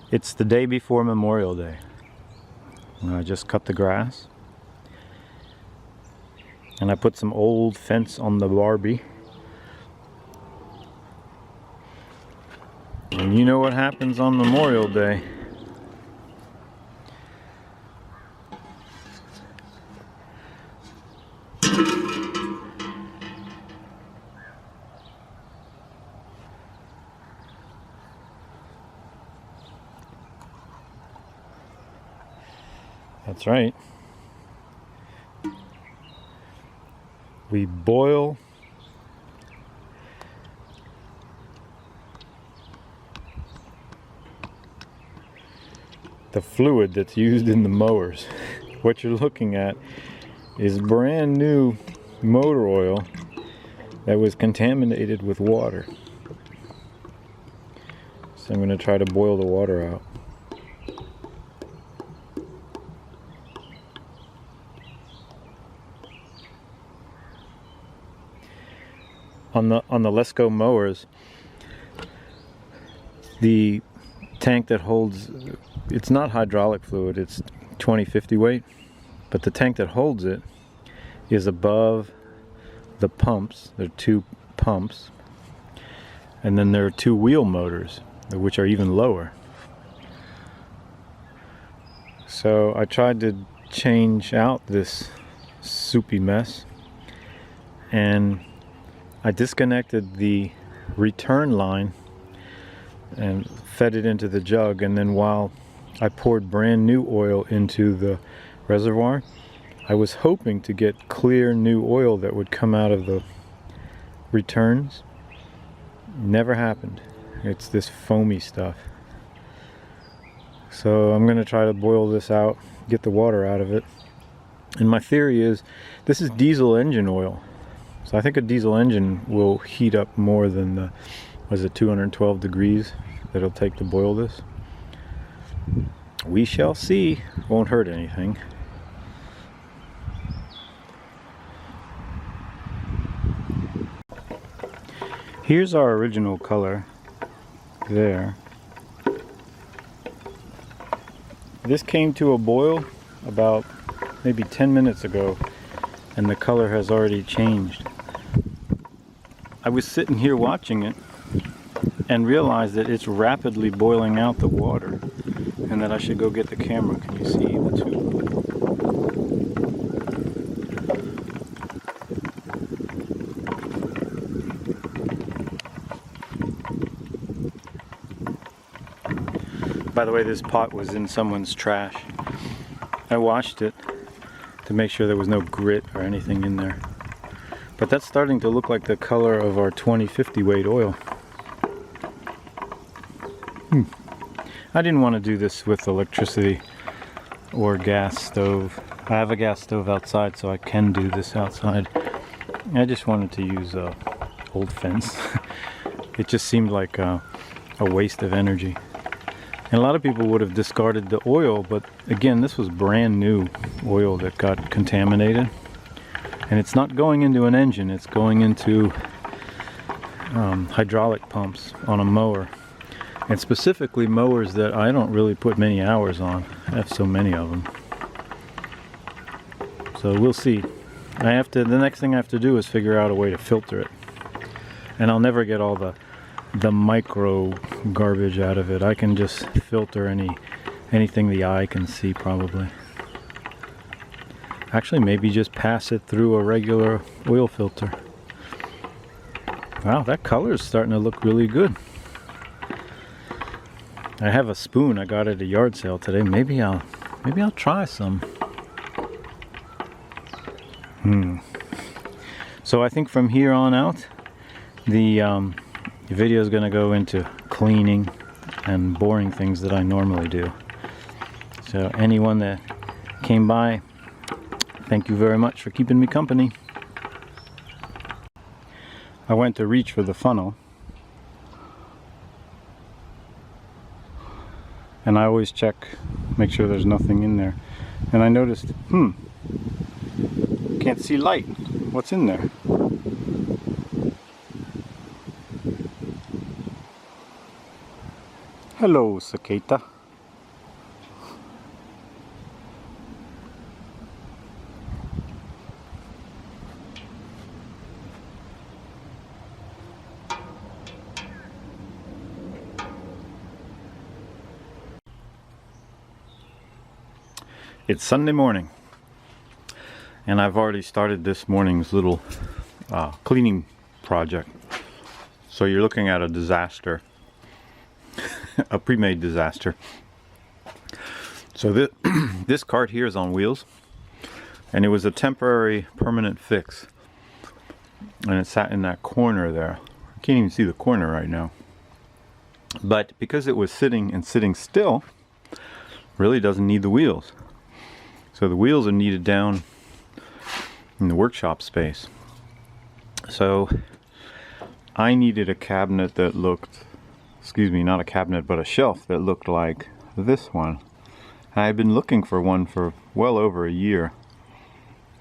It's the day before Memorial Day. I just cut the grass. And I put some old fence on the Barbie. And you know what happens on Memorial Day. That's right. We boil the fluid that's used in the mowers. What you're looking at is brand new motor oil that was contaminated with water. So I'm going to try to boil the water out. On the Lesco mowers, the tank that holds, it's not hydraulic fluid, it's 20-50 weight, but the tank that holds it is above the pumps. There are two pumps, and then there are two wheel motors, which are even lower. So I tried to change out this soupy mess, and I disconnected the return line and fed it into the jug, and then while I poured brand new oil into the reservoir, I was hoping to get clear new oil that would come out of the returns. Never happened. It's this foamy stuff. So I'm going to try to boil this out, get the water out of it. And my theory is this is diesel engine oil. So I think a diesel engine will heat up more than the, was it 212 degrees that it'll take to boil this? We shall see. Won't hurt anything. Here's our original color there. This came to a boil about maybe 10 minutes ago, and the color has already changed. I was sitting here watching it and realized that it's rapidly boiling out the water, and that I should go get the camera. Can you see the tube? By the way, this pot was in someone's trash. I washed it to make sure there was no grit or anything in there. But that's starting to look like the color of our 20-50 weight oil. I didn't want to do this with electricity or gas stove. I have a gas stove outside, so I can do this outside. I just wanted to use old fence. It just seemed like a waste of energy. And a lot of people would have discarded the oil, but again, this was brand new oil that got contaminated. And it's not going into an engine, it's going into hydraulic pumps on a mower. And specifically mowers that I don't really put many hours on. I have so many of them. So we'll see. The next thing I have to do is figure out a way to filter it. And I'll never get all the micro garbage out of it. I can just filter anything the eye can see, probably. Actually, maybe just pass it through a regular oil filter. Wow, that color is starting to look really good. I have a spoon I got at a yard sale today. Maybe I'll try some. So I think from here on out, the video is going to go into cleaning and boring things that I normally do. So anyone that came by, thank you very much for keeping me company. I went to reach for the funnel, and I always check, make sure there's nothing in there. And I noticed, can't see light. What's in there? Hello, cicada. It's Sunday morning, and I've already started this morning's little cleaning project. So you're looking at a disaster, a pre-made disaster. So this cart here is on wheels, and it was a temporary permanent fix, and it sat in that corner there. I can't even see the corner right now, but because it was sitting still, really doesn't need the wheels. So the wheels are needed down in the workshop space. So I needed a cabinet that looked, not a cabinet, but a shelf that looked like this one. I've been looking for one for well over a year,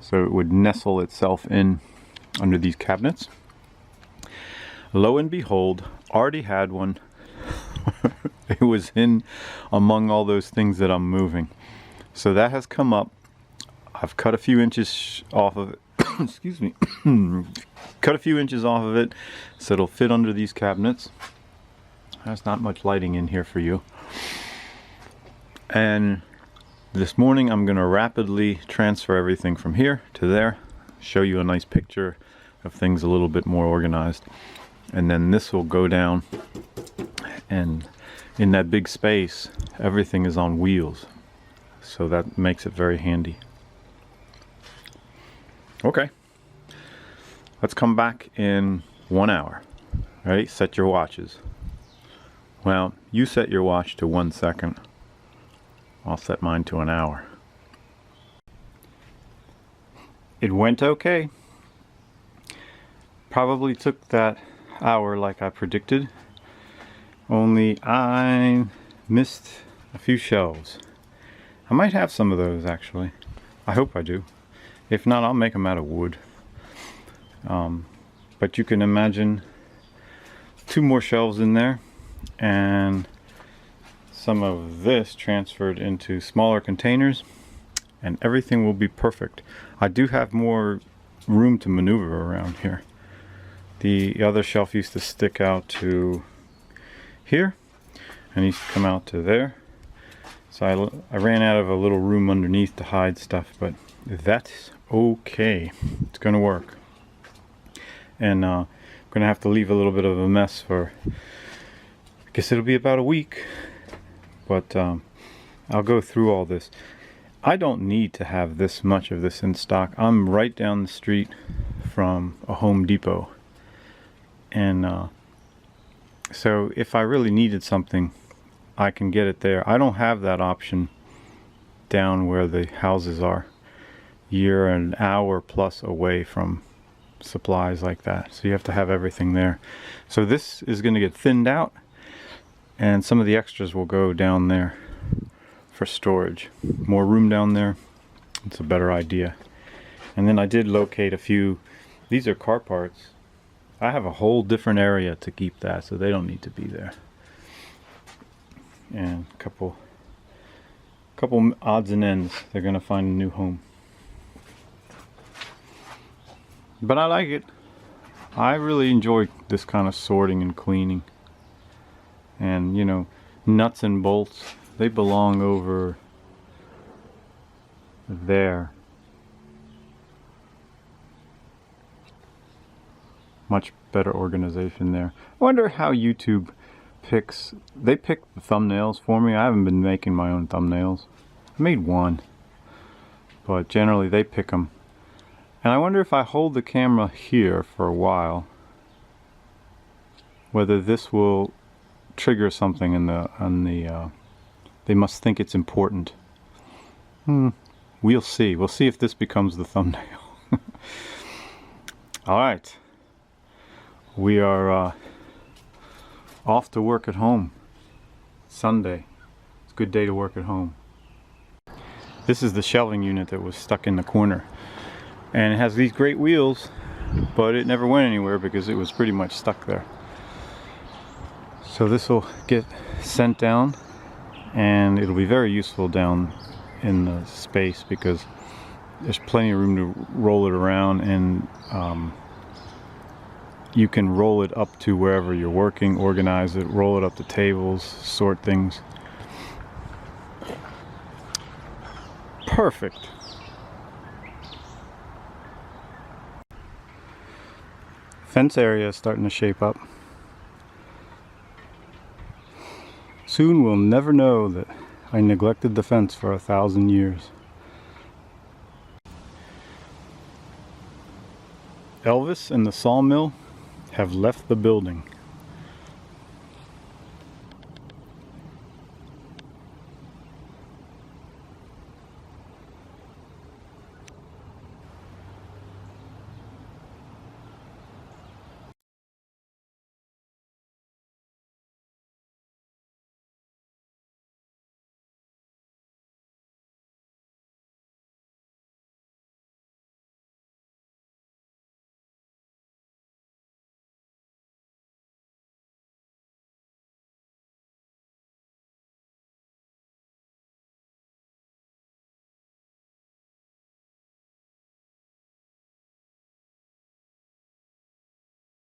so it would nestle itself in under these cabinets. Lo and behold, already had one. It was in among all those things that I'm moving. So that has come up. I've cut a few inches off of it. Excuse me. Cut a few inches off of it so it'll fit under these cabinets. There's not much lighting in here for you. And this morning I'm going to rapidly transfer everything from here to there, show you a nice picture of things a little bit more organized. And then this will go down, and in that big space everything is on wheels, so that makes it very handy. Okay, let's come back in 1 hour. Right, set your watches. Well, you set your watch to 1 second. I'll set mine to an hour. It went okay. Probably took that hour like I predicted, only I missed a few shelves. I might have some of those actually. I hope I do. If not, I'll make them out of wood. But you can imagine 2 more shelves in there, and some of this transferred into smaller containers, and everything will be perfect. I do have more room to maneuver around here. The other shelf used to stick out to here, and used to come out to there. So I ran out of a little room underneath to hide stuff, but that's okay. It's gonna work. And I'm gonna have to leave a little bit of a mess for, I guess it'll be about a week, but I'll go through all this. I don't need to have this much of this in stock. I'm right down the street from a Home Depot, and so if I really needed something, I can get it there. I don't have that option down where the houses are. You're an hour plus away from supplies like that, so you have to have everything there. So this is going to get thinned out, and some of the extras will go down there for storage. More room down there, it's a better idea. And then I did locate a few, these are car parts. I have a whole different area to keep that, so they don't need to be there. And a couple odds and ends, they're gonna find a new home. But I like it. I really enjoy this kind of sorting and cleaning. And you know, nuts and bolts, they belong over there. Much better organization there. I wonder how YouTube picks, they pick the thumbnails for me. I haven't been making my own thumbnails. I made one, but generally they pick them. And I wonder if I hold the camera here for a while, whether this will trigger something in the they must think it's important. We'll see. We'll see if this becomes the thumbnail. All right. We are off to work at home. Sunday. It's a good day to work at home. This is the shelving unit that was stuck in the corner. And it has these great wheels, but it never went anywhere because it was pretty much stuck there. So this will get sent down, and it'll be very useful down in the space because there's plenty of room to roll it around, and you can roll it up to wherever you're working, organize it, roll it up to tables, sort things. Perfect. Fence area is starting to shape up. Soon we'll never know that I neglected the fence for 1,000 years. Elvis and the sawmill have left the building.